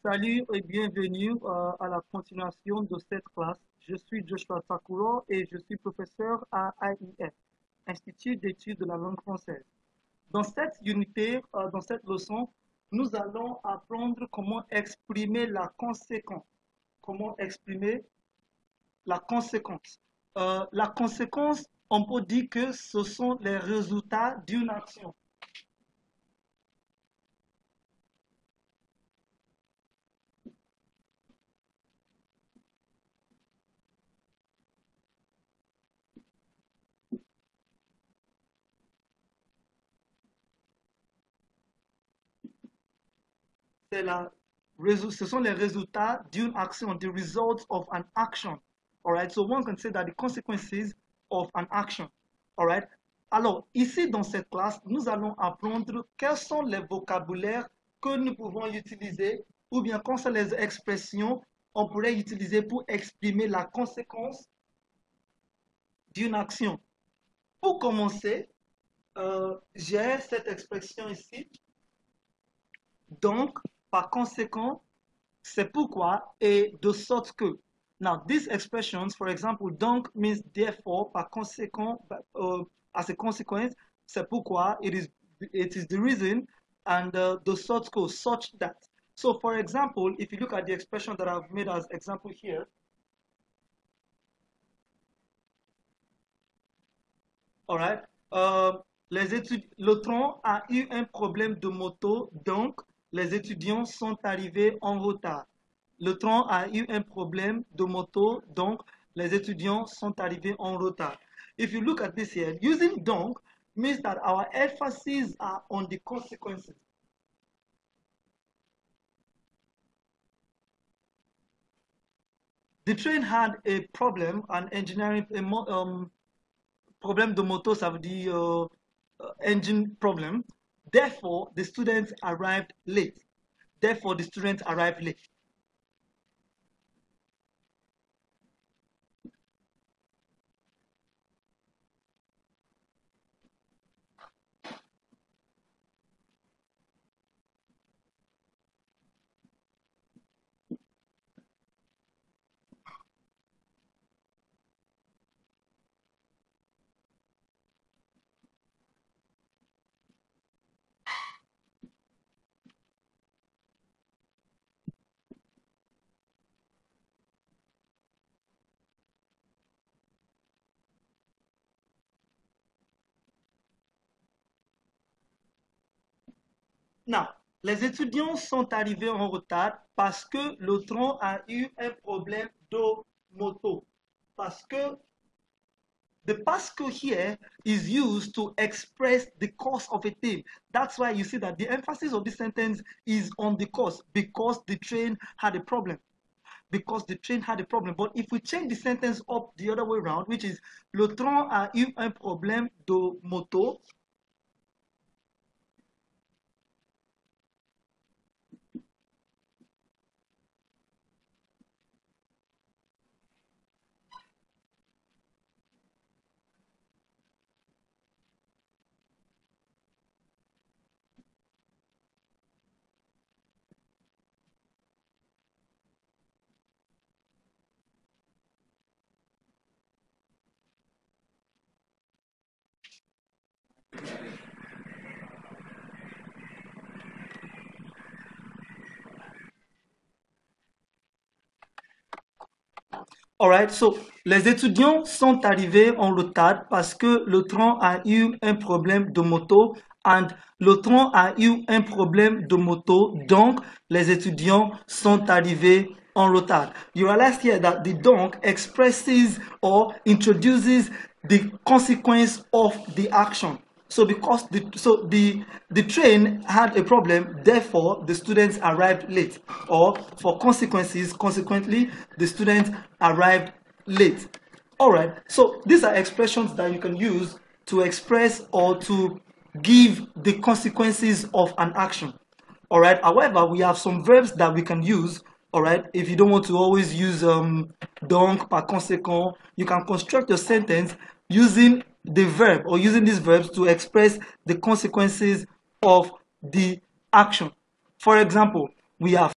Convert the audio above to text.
Salut et bienvenue à la continuation de cette classe. Je suis Joshua Sakuro et je suis professeur à AIF, Institut d'études de la langue française. Dans cette unité, dans cette leçon, nous allons apprendre comment exprimer la conséquence. Comment exprimer la conséquence. La conséquence, on peut dire que ce sont les résultats d'une action. Ce sont les résultats d'une action, the results of an action. All right, so one can say that the consequences of an action. All right. Alors, ici dans cette classe, nous allons apprendre quels sont les vocabulaires que nous pouvons utiliser ou bien quelles sont les expressions on pourrait utiliser pour exprimer la conséquence d'une action. Pour commencer, j'ai cette expression ici. Donc, par conséquent, c'est pourquoi et de sorte que. Now, these expressions, for example, donc means therefore, par conséquent, as a consequence, c'est pourquoi, it is the reason, and de sorte que, such that. So, for example, if you look at the expression that I've made as example here, all right, le train a eu un problème de moto, donc les étudiants sont arrivés en retard. Le train a eu un problème de moto, donc les étudiants sont arrivés en retard. If you look at this here, using donc means that our emphasis are on the consequences. The train had a problem, an engineering problème de moto, ça veut dire engine problem. Therefore, the students arrived late. Therefore, the students arrived late. Non, les étudiants sont arrivés en retard parce que le train a eu un problème de moto. Parce que the Pasco here is used to express the cause of a thing. That's why you see that the emphasis of this sentence is on the cause, because the train had a problem. Because the train had a problem. But if we change the sentence up the other way around, which is le train a eu un problème de moto, alright, so les étudiants sont arrivés en retard parce que le train a eu un problème de moto and le train a eu un problème de moto, donc les étudiants sont arrivés en retard. You realize here that the donc expresses or introduces the consequence of the action. So because the train had a problem, therefore the students arrived late. Or for consequences, consequently, the students arrived late. All right. So these are expressions that you can use to express or to give the consequences of an action. All right. However, we have some verbs that we can use. All right. If you don't want to always use donc, par conséquent, you can construct your sentence using the verb or using these verbs to express the consequences of the action. For example, we have